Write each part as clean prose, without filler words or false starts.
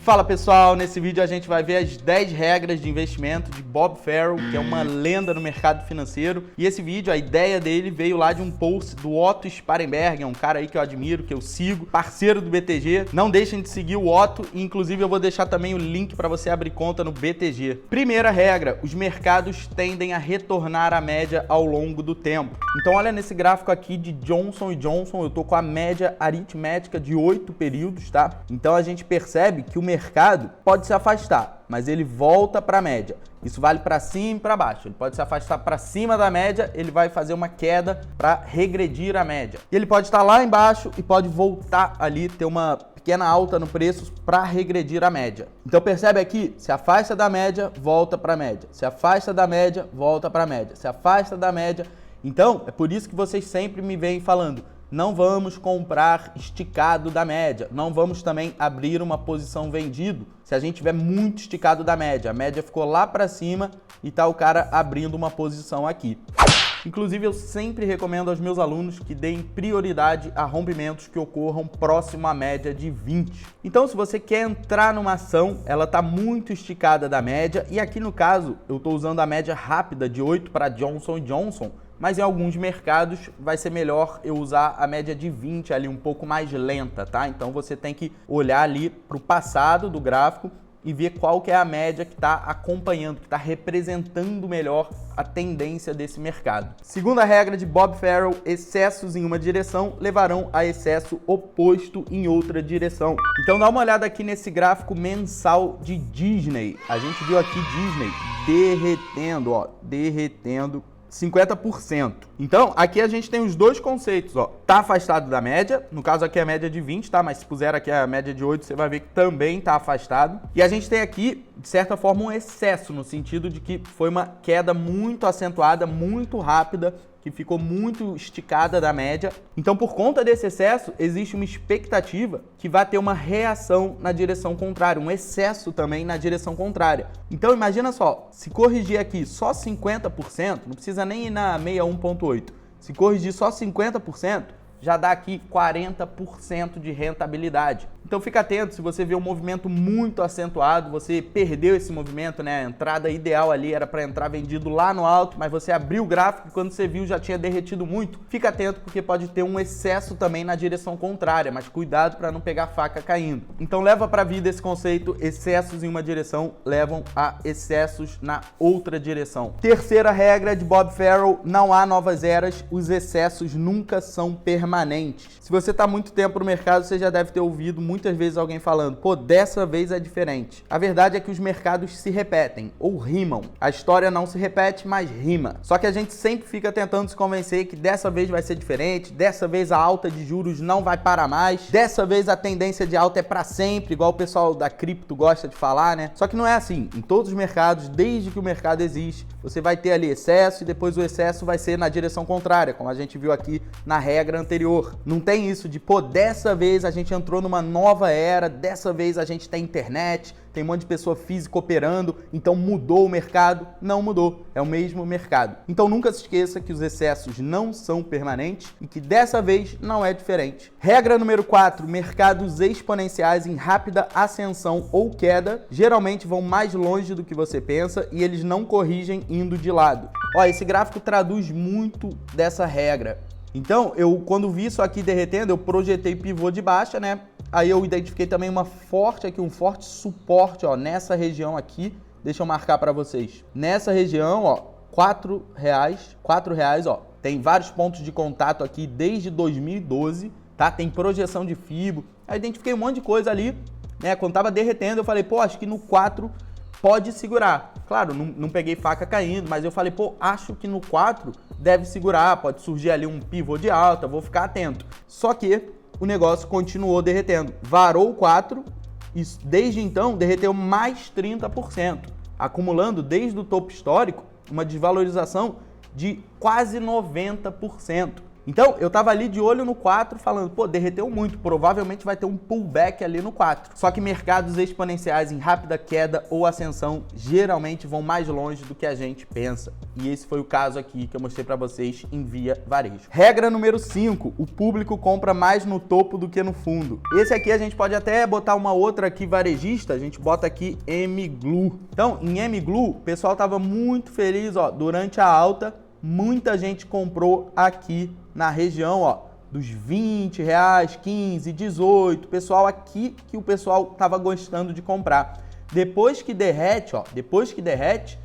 Fala pessoal, nesse vídeo a gente vai ver as 10 regras de investimento de Bob Farrell, que é uma lenda no mercado financeiro. E esse vídeo, a ideia dele veio lá de um post do Otto Sparenberg, é um cara aí que eu admiro, que eu sigo, parceiro do BTG. Não deixem de seguir o Otto e inclusive eu vou deixar também o link para você abrir conta no BTG. Primeira regra, os mercados tendem a retornar à média ao longo do tempo. Então olha nesse gráfico aqui de Johnson & Johnson, eu tô com a média aritmética de 8 períodos, tá? Então a gente percebe que o mercado pode se afastar, mas ele volta para a média. Isso vale para cima e para baixo. Ele pode se afastar para cima da média, ele vai fazer uma queda para regredir a média. E ele pode estar lá embaixo e pode voltar ali, ter uma pequena alta no preço para regredir a média. Então percebe aqui, se afasta da média, volta para a média. Se afasta da média, volta para a média. Se afasta da média. Então, é por isso que vocês sempre me vêm falando, não vamos comprar esticado da média, não vamos também abrir uma posição vendido se a gente tiver muito esticado da média. A média ficou lá para cima e tá o cara abrindo uma posição aqui. Inclusive, eu sempre recomendo aos meus alunos que deem prioridade a rompimentos que ocorram próximo à média de 20. Então, se você quer entrar numa ação, ela está muito esticada da média, e aqui no caso, eu estou usando a média rápida de 8 para Johnson & Johnson, mas em alguns mercados vai ser melhor eu usar a média de 20 ali, um pouco mais lenta, tá? Então, você tem que olhar ali para o passado do gráfico e ver qual que é a média que está acompanhando, que está representando melhor a tendência desse mercado. Segunda regra de Bob Farrell, excessos em uma direção levarão a excesso oposto em outra direção. Então dá uma olhada aqui nesse gráfico mensal de Disney. A gente viu aqui Disney derretendo, ó, derretendo 50%. Então, aqui a gente tem os dois conceitos, ó. Tá afastado da média, no caso aqui é a média de 20, tá? Mas se puser aqui a média de 8, você vai ver que também tá afastado. E a gente tem aqui, de certa forma, um excesso, no sentido de que foi uma queda muito acentuada, muito rápida, que ficou muito esticada da média. Então, por conta desse excesso, existe uma expectativa que vai ter uma reação na direção contrária, um excesso também na direção contrária. Então, imagina só, se corrigir aqui só 50%, não precisa nem ir na 61,8, se corrigir só 50%, já dá aqui 40% de rentabilidade. Então fica atento, se você vê um movimento muito acentuado, você perdeu esse movimento, né? A entrada ideal ali era para entrar vendido lá no alto, mas você abriu o gráfico e quando você viu já tinha derretido muito. Fica atento porque pode ter um excesso também na direção contrária, mas cuidado para não pegar a faca caindo. Então leva para a vida esse conceito, excessos em uma direção levam a excessos na outra direção. Terceira regra de Bob Farrell, não há novas eras, os excessos nunca são permanentes. Se você está há muito tempo no mercado, você já deve ter ouvido muitas vezes alguém falando, pô, dessa vez é diferente. A verdade é que os mercados se repetem, ou rimam. A história não se repete, mas rima. Só que a gente sempre fica tentando se convencer que dessa vez vai ser diferente, dessa vez a alta de juros não vai parar mais, dessa vez a tendência de alta é para sempre, igual o pessoal da cripto gosta de falar, né? Só que não é assim. Em todos os mercados, desde que o mercado existe, você vai ter ali excesso e depois o excesso vai ser na direção contrária, como a gente viu aqui na regra anterior. Não tem isso de, pô, dessa vez a gente entrou numa nova era, dessa vez a gente tem internet, tem um monte de pessoa física operando, então mudou o mercado. Não mudou, é o mesmo mercado. Então nunca se esqueça que os excessos não são permanentes e que dessa vez não é diferente. Regra número 4, mercados exponenciais em rápida ascensão ou queda geralmente vão mais longe do que você pensa e eles não corrigem indo de lado. Ó, esse gráfico traduz muito dessa regra. Então, quando vi isso aqui derretendo, eu projetei pivô de baixa, né? Aí eu identifiquei também um forte suporte, ó, nessa região aqui. Deixa eu marcar para vocês. Nessa região, ó, R$4, ó. Tem vários pontos de contato aqui desde 2012, tá? Tem projeção de FIBO. Aí eu identifiquei um monte de coisa ali, né? Quando tava derretendo, eu falei, pô, acho que no 4 pode segurar. Claro, não peguei faca caindo, mas eu falei, pô, acho que no 4 deve segurar, pode surgir ali um pivô de alta, vou ficar atento. Só que o negócio continuou derretendo. Varou o 4 e desde então derreteu mais 30%, acumulando desde o topo histórico uma desvalorização de quase 90%. Então, eu tava ali de olho no 4 falando, pô, derreteu muito, provavelmente vai ter um pullback ali no 4. Só que mercados exponenciais em rápida queda ou ascensão geralmente vão mais longe do que a gente pensa. E esse foi o caso aqui que eu mostrei para vocês em Via Varejo. Regra número 5, o público compra mais no topo do que no fundo. Esse aqui a gente pode até botar uma outra aqui varejista, a gente bota aqui MGLU. Então, em MGLU, o pessoal tava muito feliz, ó, durante a alta, muita gente comprou aqui na região, ó, dos R$20, 15, 18, pessoal aqui que o pessoal tava gostando de comprar. Depois que derrete, ó,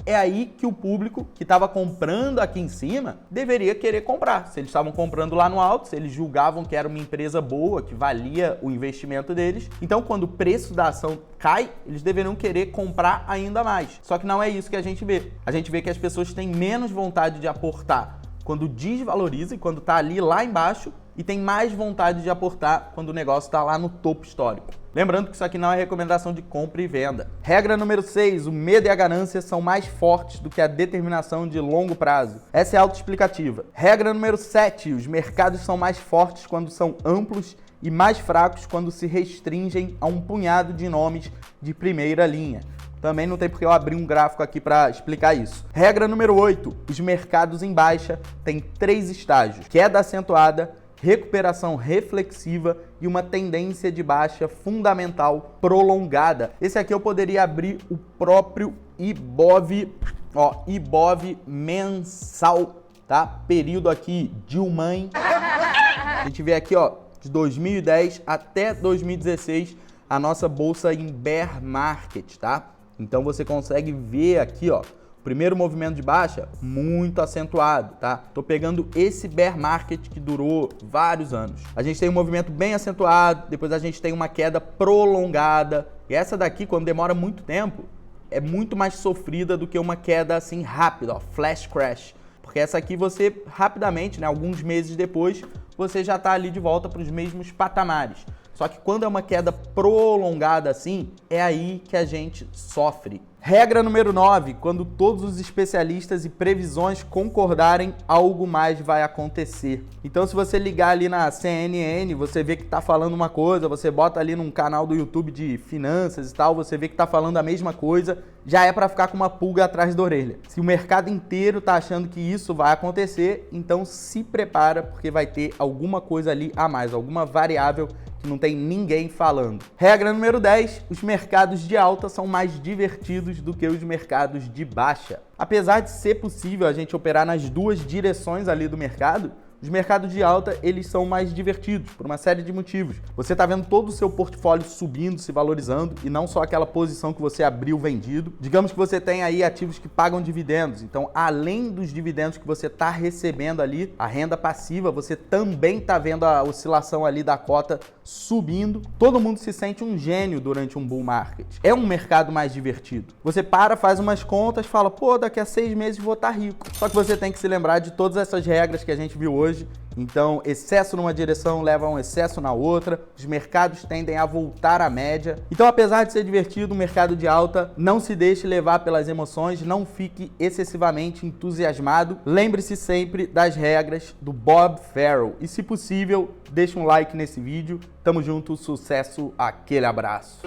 é aí que o público que estava comprando aqui em cima deveria querer comprar. Se eles estavam comprando lá no alto, se eles julgavam que era uma empresa boa, que valia o investimento deles, então quando o preço da ação cai, eles deveriam querer comprar ainda mais. Só que não é isso que a gente vê. A gente vê que as pessoas têm menos vontade de aportar quando desvaloriza e quando está ali lá embaixo, e tem mais vontade de aportar quando o negócio está lá no topo histórico. Lembrando que isso aqui não é recomendação de compra e venda. Regra número 6, o medo e a ganância são mais fortes do que a determinação de longo prazo. Essa é autoexplicativa. Regra número 7, os mercados são mais fortes quando são amplos e mais fracos quando se restringem a um punhado de nomes de primeira linha. Também não tem porque eu abrir um gráfico aqui para explicar isso. Regra número 8, os mercados em baixa têm 3 estágios: queda acentuada, recuperação reflexiva e uma tendência de baixa fundamental prolongada. Esse aqui eu poderia abrir o próprio IBOV, ó, IBOV mensal, tá? Período aqui Dilmãe. A gente vê aqui, ó, de 2010 até 2016, a nossa bolsa em bear market, tá? Então você consegue ver aqui, ó, primeiro movimento de baixa, muito acentuado, tá? Tô pegando esse bear market que durou vários anos. A gente tem um movimento bem acentuado, depois a gente tem uma queda prolongada. E essa daqui, quando demora muito tempo, é muito mais sofrida do que uma queda assim rápida, ó, flash crash. Porque essa aqui você rapidamente, né, alguns meses depois, você já tá ali de volta para os mesmos patamares. Só que quando é uma queda prolongada assim, é aí que a gente sofre. Regra número 9, quando todos os especialistas e previsões concordarem, algo mais vai acontecer. Então se você ligar ali na CNN, você vê que tá falando uma coisa, você bota ali num canal do YouTube de finanças e tal, você vê que tá falando a mesma coisa, já é para ficar com uma pulga atrás da orelha. Se o mercado inteiro tá achando que isso vai acontecer, então se prepara, porque vai ter alguma coisa ali a mais, alguma variável que não tem ninguém falando. Regra número 10, os mercados de alta são mais divertidos do que os mercados de baixa. Apesar de ser possível a gente operar nas duas direções ali do mercado, os mercados de alta, eles são mais divertidos por uma série de motivos. Você está vendo todo o seu portfólio subindo, se valorizando, e não só aquela posição que você abriu vendido. Digamos que você tem aí ativos que pagam dividendos. Então, além dos dividendos que você está recebendo ali, a renda passiva, você também está vendo a oscilação ali da cota subindo. Todo mundo se sente um gênio durante um bull market. É um mercado mais divertido. Você para, faz umas contas, fala, pô, daqui a 6 meses vou estar rico. Só que você tem que se lembrar de todas essas regras que a gente viu hoje. Então, excesso numa direção leva a um excesso na outra, os mercados tendem a voltar à média. Então, apesar de ser divertido, o mercado de alta, não se deixe levar pelas emoções, não fique excessivamente entusiasmado. Lembre-se sempre das regras do Bob Farrell. E, se possível, deixe um like nesse vídeo. Tamo junto, sucesso, aquele abraço.